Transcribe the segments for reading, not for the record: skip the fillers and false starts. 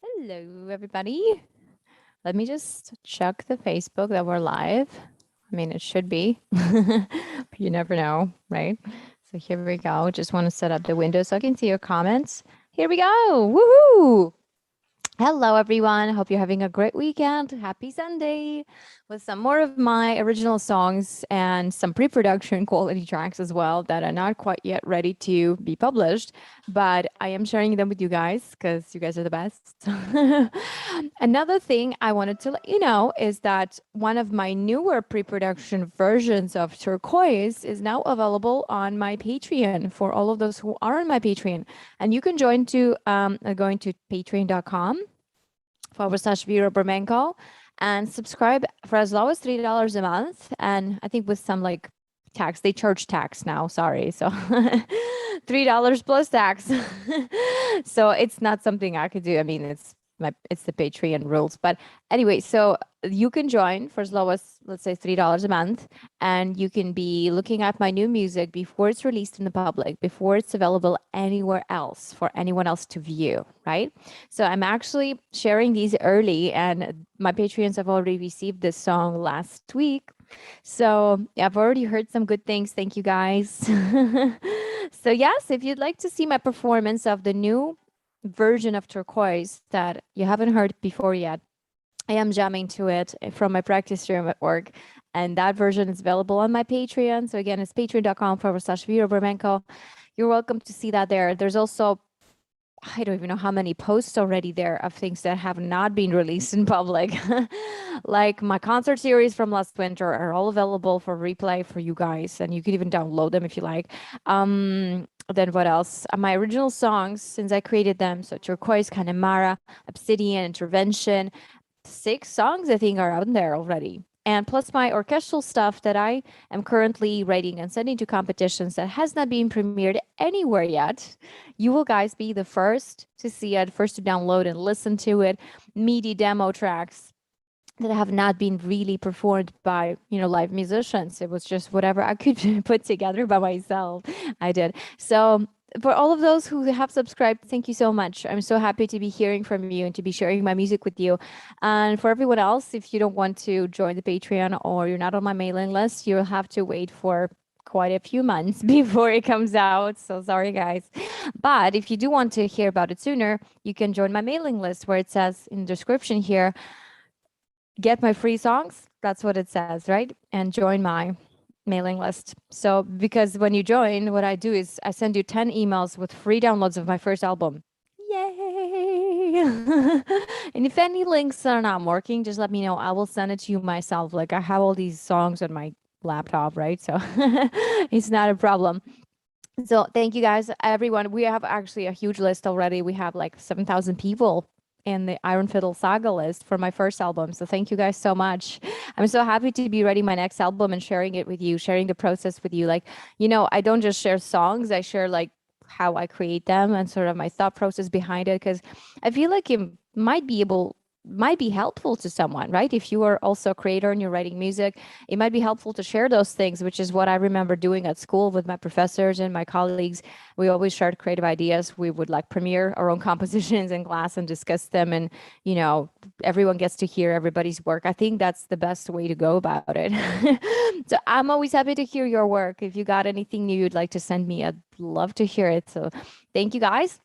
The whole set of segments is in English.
Hello, everybody. Let me just check the Facebook that we're live. I mean, it should be, but you never know, right? So here we go. Just want to set up the window so I can see your comments. Here we go. Woohoo! Hello, everyone. Hope you're having a great weekend. Happy Sunday with some more of my original songs and some pre-production quality tracks as well that are not quite yet ready to be published, but I am sharing them with you guys because you guys are the best. Another thing I wanted to let you know is that one of my newer pre-production versions of Turquoise is now available on my Patreon for all of those who are on my Patreon. And you can join to going to patreon.com/Vero Bermenko and subscribe for as low as $3 a month. And I think with some like tax, they charge tax now. Sorry. So $3 plus tax. So it's not something I could do. I mean, it's the Patreon rules. But anyway, so you can join for as low as, let's say, $3 a month, and you can be looking at my new music before it's released in the public, before it's available anywhere else for anyone else to view, right? So I'm actually sharing these early, and my Patreons have already received this song last week. So I've already heard some good things. Thank you, guys. So yes, if you'd like to see my performance of the new version of Turquoise that you haven't heard before yet, I am jamming to it from my practice room at work. And that version is available on my Patreon. So again, it's patreon.com/Vero Bermenko. You're welcome to see that there. There's also, I don't even know how many posts already there of things that have not been released in public. Like my concert series from last winter are all available for replay for you guys. And you can even download them if you like. Then what else? My original songs, since I created them. So Turquoise, Connemara, Obsidian, Intervention. 6 songs I think are out there already. And plus my orchestral stuff that I am currently writing and sending to competitions that has not been premiered anywhere yet. You will guys be the first to see it, first to download and listen to it. MIDI demo tracks that have not been really performed by, live musicians. It was just whatever I could put together by myself. I did. So for all of those who have subscribed, thank you so much. I'm so happy to be hearing from you and to be sharing my music with you. And for everyone else, if you don't want to join the Patreon or you're not on my mailing list, you'll have to wait for quite a few months before it comes out. So sorry, guys. But if you do want to hear about it sooner, you can join my mailing list where it says in the description here, get my free songs. That's what it says, right? And join my mailing list. So because when you join, what I do is I send you 10 emails with free downloads of my first album. Yay! And if any links are not working, just let me know. I will send it to you myself. Like I have all these songs on my laptop, right? So it's not a problem. So thank you guys, everyone. We have actually a huge list already. We have like 7,000 people in the Iron Fiddle Saga list for my first album. So thank you guys so much. I'm so happy to be writing my next album and sharing it with you, sharing the process with you. Like, I don't just share songs, I share like how I create them and sort of my thought process behind it, because I feel like it might be helpful to someone, right? If you are also a creator and you're writing music, it might be helpful to share those things, which is what I remember doing at school with my professors and my colleagues. We always shared creative ideas. We would like premiere our own compositions in class and discuss them. And, everyone gets to hear everybody's work. I think that's the best way to go about it. So I'm always happy to hear your work. If you got anything new you'd like to send me, I'd love to hear it. So thank you guys.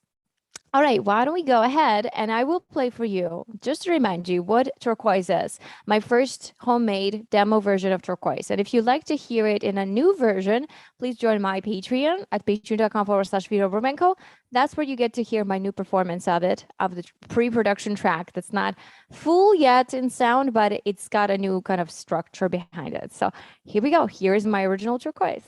All right, why don't we go ahead and I will play for you, just to remind you what Turquoise is, my first homemade demo version of Turquoise. And if you'd like to hear it in a new version, please join my Patreon at patreon.com/Vero Bermenko. That's where you get to hear my new performance of it, of the pre-production track that's not full yet in sound, but it's got a new kind of structure behind it. So here we go. Here is my original Turquoise.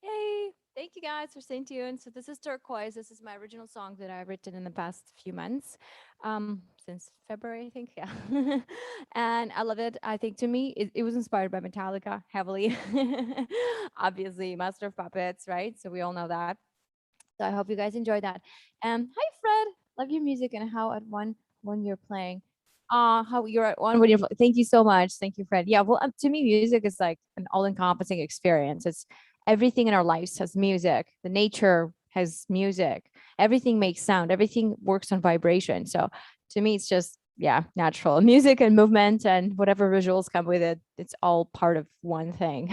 Yay! Thank you guys for staying tuned. So this is Turquoise. This is my original song that I've written in the past few months, since February, I think. Yeah, and I love it. I think to me, it was inspired by Metallica heavily. Obviously, Master of Puppets, right? So we all know that. So I hope you guys enjoy that. Hi Fred, love your music and how at one when you're playing. How you're at one when you're thank you so much. Thank you, Fred. Yeah, well, to me, music is like an all-encompassing experience. It's everything in our lives has music. The nature has music. Everything makes sound. Everything works on vibration. So to me, it's just yeah, natural music and movement and whatever visuals come with it. It's all part of one thing.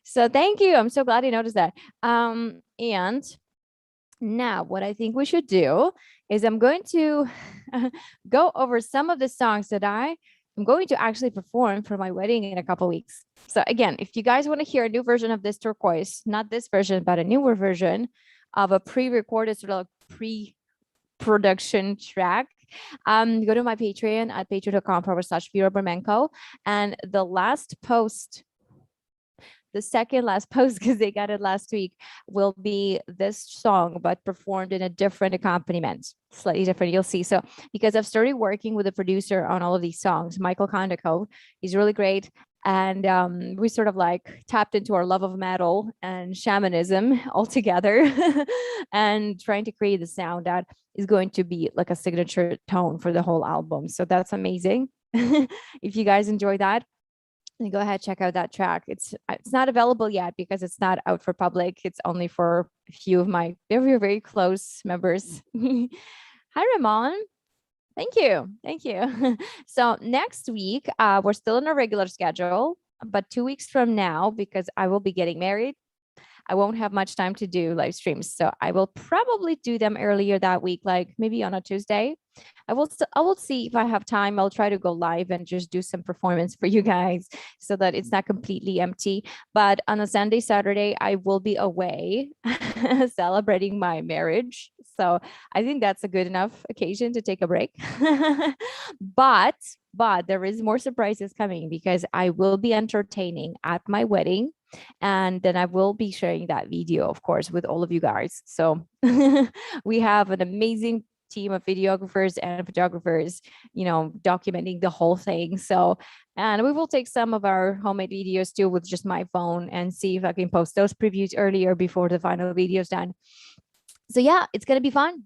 So thank you. I'm so glad you noticed that. And now what I think we should do is I'm going to go over some of the songs that I'm going to actually perform for my wedding in a couple weeks. So again, if you guys want to hear a new version of this Turquoise, not this version, but a newer version of a pre-recorded sort of pre-production track, go to my Patreon at patreon.com/Vera and the last post, the second last post, because they got it last week, will be this song, but performed in a different accompaniment, slightly different. You'll see. So, because I've started working with a producer on all of these songs, Michael Kondakov, he's really great. And we sort of like tapped into our love of metal and shamanism all together and trying to create the sound that is going to be like a signature tone for the whole album. So that's amazing. If you guys enjoy that, and go ahead, check out that track. It's not available yet because it's not out for public. It's only for a few of my very, very close members. Hi, Ramon. Thank you. Thank you. So next week, we're still on a regular schedule, but 2 weeks from now, because I will be getting married, I won't have much time to do live streams. So I will probably do them earlier that week, like maybe on a Tuesday. I will see if I have time. I'll try to go live and just do some performance for you guys so that it's not completely empty. But on a Sunday, Saturday, I will be away celebrating my marriage. So I think that's a good enough occasion to take a break. but but there is more surprises coming because I will be entertaining at my wedding, and then I will be sharing that video, of course, with all of you guys. So we have an amazing team of videographers and photographers, documenting the whole thing. So, and we will take some of our homemade videos too with just my phone and see if I can post those previews earlier before the final video is done. So yeah, it's gonna be fun.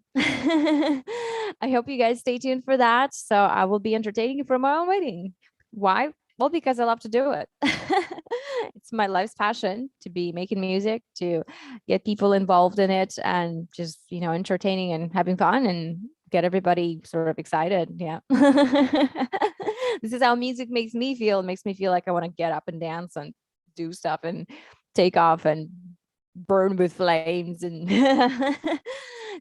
I hope you guys stay tuned for that. So I will be entertaining you for my own wedding. Why? Well, because I love to do it. It's my life's passion to be making music, to get people involved in it, and just entertaining and having fun and get everybody sort of excited. Yeah. This is how music makes me feel. It makes me feel like I want to get up and dance and do stuff and take off and burn with flames. And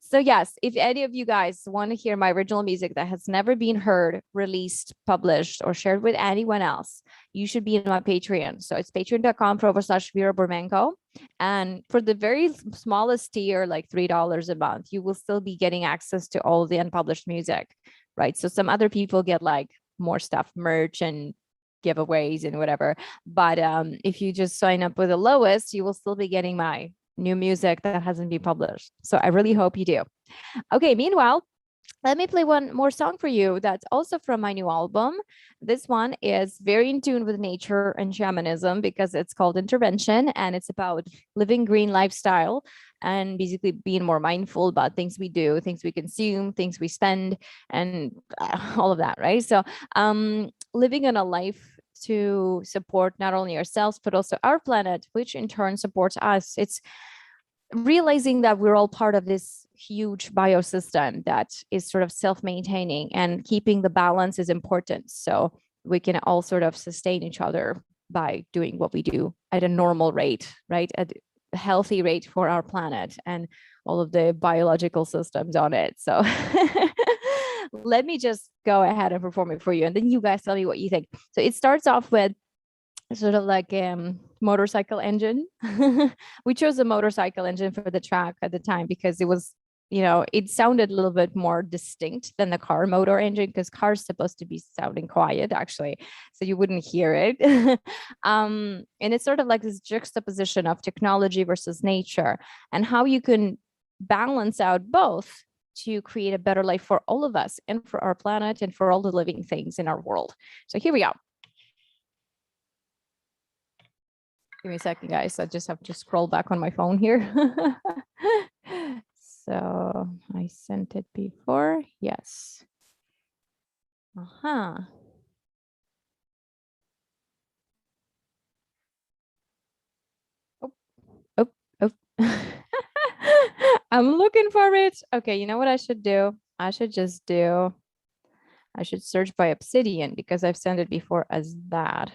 so yes, if any of you guys want to hear my original music that has never been heard, released, published, or shared with anyone else, you should be in my Patreon. So it's patreon.com/Vera. And for the very smallest tier, like $3 a month, you will still be getting access to all the unpublished music, right? So some other people get like more stuff, merch and giveaways and whatever. But if you just sign up with the lowest, you will still be getting my new music that hasn't been published. So I really hope you do. Okay, meanwhile, let me play one more song for you that's also from my new album. This one is very in tune with nature and shamanism because it's called Intervention, and it's about living green lifestyle and basically being more mindful about things we do, things we consume, things we spend, and all of that, right? So living in a life to support not only ourselves, but also our planet, which in turn supports us. It's realizing that we're all part of this huge biosystem that is sort of self-maintaining, and keeping the balance is important. So we can all sort of sustain each other by doing what we do at a normal rate, right? At a healthy rate for our planet and all of the biological systems on it. So let me just go ahead and perform it for you, and then you guys tell me what you think. So it starts off with sort of like motorcycle engine. We chose a motorcycle engine for the track at the time because it was it sounded a little bit more distinct than the car motor engine, because car is supposed to be sounding quiet actually, so you wouldn't hear it. And it's sort of like this juxtaposition of technology versus nature, and how you can balance out both to create a better life for all of us and for our planet and for all the living things in our world. So here we go. Give me a second, guys. I just have to scroll back on my phone here. So I sent it before. Yes. Uh-huh. Oh, oh, oh. I'm looking for it. Okay, you know what I should do? I should search by obsidian, because I've sent it before as that.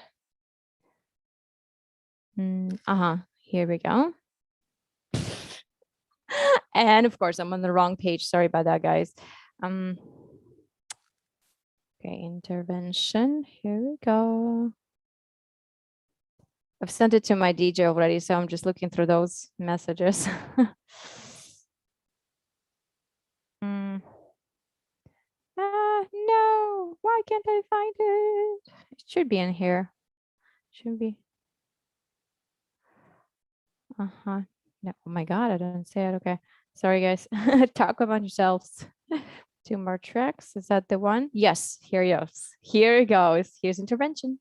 Uh-huh. Here we go. And of course, I'm on the wrong page. Sorry about that, guys. Okay, intervention. Here we go. I've sent it to my DJ already, so I'm just looking through those messages. No, why can't I find it? It should be in here. Should be. Uh-huh. No, oh my God, I didn't say it. Okay. Sorry, guys. Talk about yourselves. 2 more tracks. Is that the one? Yes, here it goes. Here it goes. Here's intervention.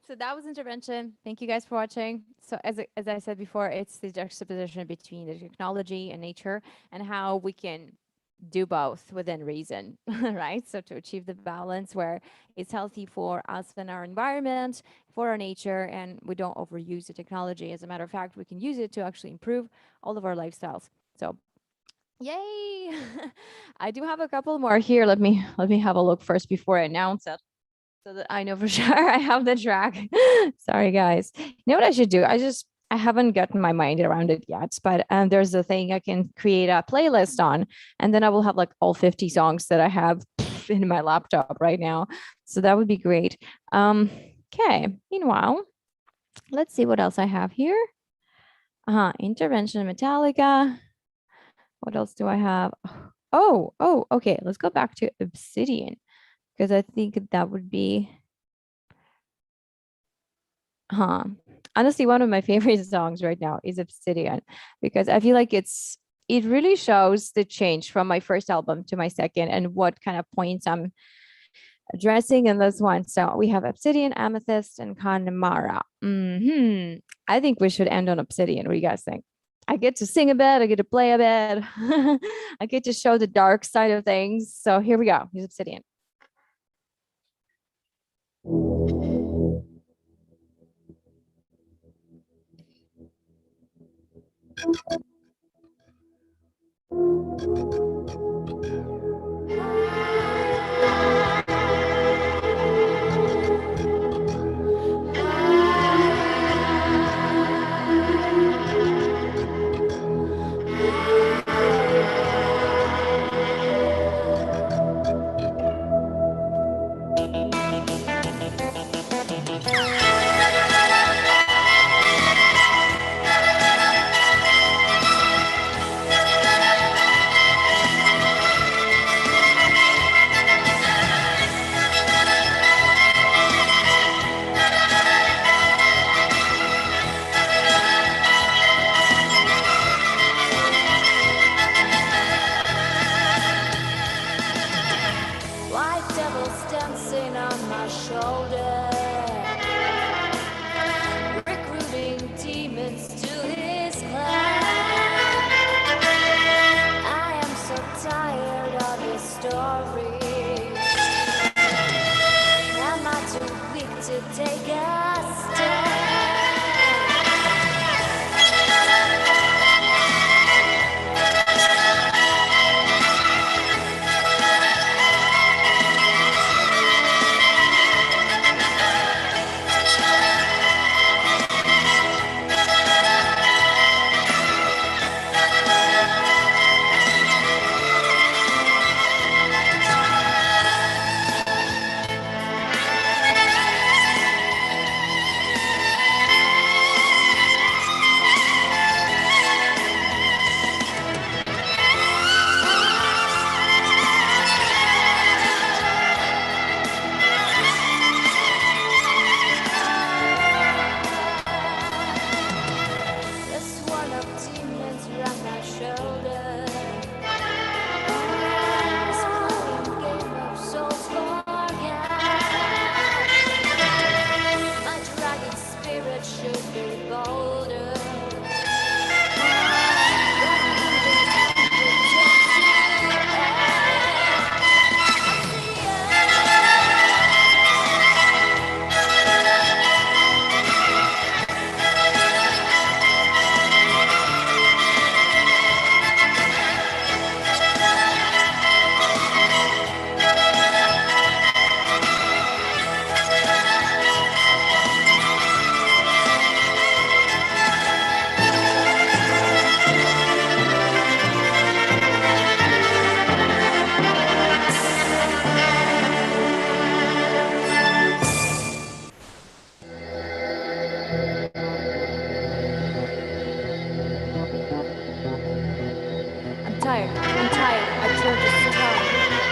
So that was intervention. Thank you guys for watching. So as I said before, it's the juxtaposition between the technology and nature and how we can do both within reason, right? So to achieve the balance where it's healthy for us and our environment, for our nature, and we don't overuse the technology. As a matter of fact, we can use it to actually improve all of our lifestyles. So yay! I do have a couple more here. Let me have a look first before I announce it so that I know for sure I have the track. Sorry, guys. You know what I should do? I haven't gotten my mind around it yet, but there's a thing I can create a playlist on, and then I will have like all 50 songs that I have in my laptop right now. So that would be great. Okay. Meanwhile, let's see what else I have here. Intervention Metallica. What else do I have? Oh, okay. Let's go back to Obsidian because I think that would be Huh. Honestly, one of my favorite songs right now is Obsidian because I feel like it really shows the change from my first album to my second and what kind of points I'm addressing in this one. So we have Obsidian, Amethyst, and Connemara. I think we should end on Obsidian. What do you guys think? I get to sing a bit, I get to play a bit, I get to show the dark side of things. So here we go. Here's Obsidian. White devils dancing on my shoulder, recruiting demons to his clan. I am so tired of his stories. Am I too weak to take a stand? I'm tired, I turn to stone.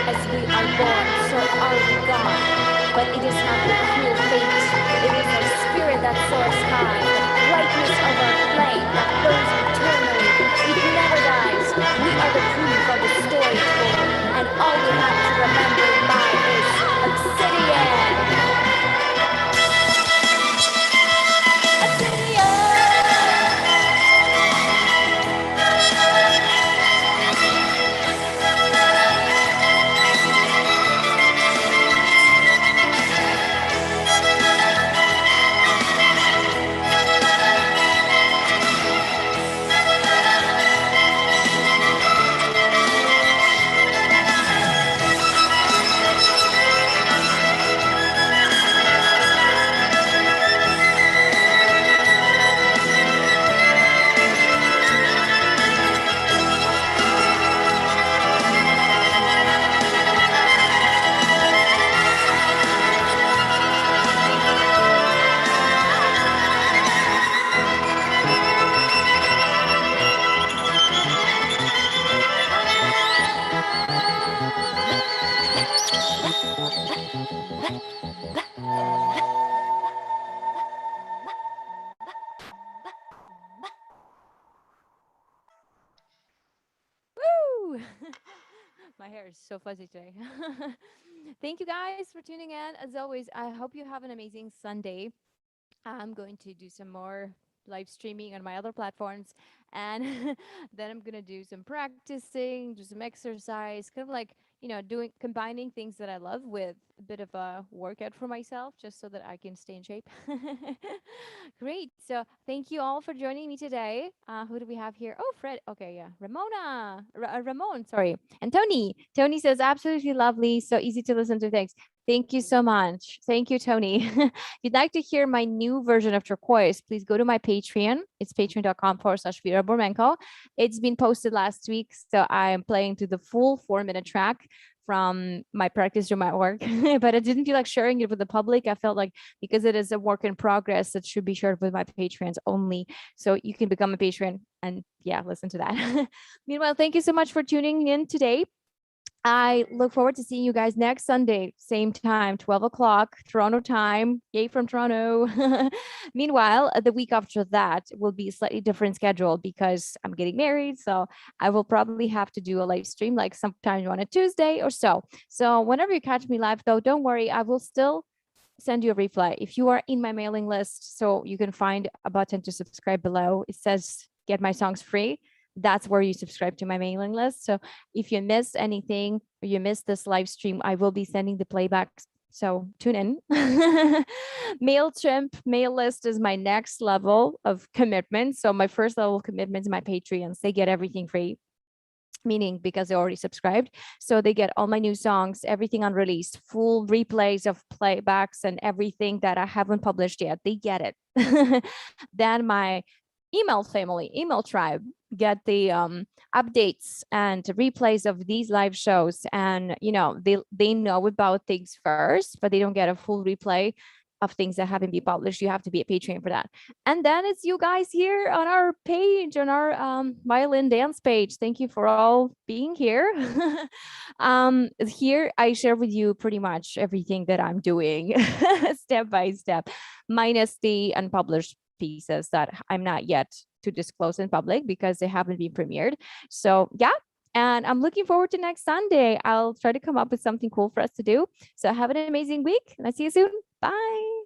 As we are born, so are we gone. But it is not the cruel fate, it is our spirit that soars high, the brightness of our flame that burns eternally. It never dies. We are the proof of the story told, and all we have to remember by is obsidian. Ooh, my hair is so fuzzy today. Thank you guys for tuning in. As always, I hope you have an amazing Sunday. I'm going to do some more live streaming on my other platforms. And then I'm going to do some practicing, do some exercise, kind of like, doing combining things that I love with a bit of a workout for myself just so that I can stay in shape. Great. So thank you all for joining me today. Who do we have here? Oh, Fred. Okay, yeah. Ramon, sorry. And Tony. Tony says, absolutely lovely. So easy to listen to. Thanks. Thank you so much. Thank you, Tony. If you'd like to hear my new version of Turquoise, please go to my Patreon. It's patreon.com/Vera Bormenko. It's been posted last week. So I am playing to the full 4-minute track from my practice room at work, but I didn't feel like sharing it with the public. I felt like because it is a work in progress, it should be shared with my patrons only. So you can become a patron and yeah, listen to that. Meanwhile, thank you so much for tuning in today. I look forward to seeing you guys next Sunday, same time, 12 o'clock, Toronto time. Yay from Toronto. Meanwhile, the week after that will be a slightly different schedule because I'm getting married. So I will probably have to do a live stream like sometime on a Tuesday or so. So whenever you catch me live, though, don't worry, I will still send you a reply. If you are in my mailing list, so you can find a button to subscribe below. It says get my songs free. That's where you subscribe to my mailing list. So if you missed anything or you missed this live stream, I will be sending the playbacks. So tune in. MailChimp mail list is my next level of commitment. So my first level of commitment is my Patreons. They get everything free, meaning because they already subscribed. So they get all my new songs, everything unreleased, full replays of playbacks and everything that I haven't published yet. They get it. Then my email family, email tribe, get the updates and replays of these live shows. And they know about things first, but they don't get a full replay of things that haven't been published. You have to be a Patreon for that. And then it's you guys here on our page, on our violin dance page. Thank you for all being here. Here I share with you pretty much everything that I'm doing step by step, minus the unpublished pieces that I'm not yet to disclose in public because they haven't been premiered. So yeah. And I'm looking forward to next Sunday. I'll try to come up with something cool for us to do. So have an amazing week and I'll see you soon. Bye.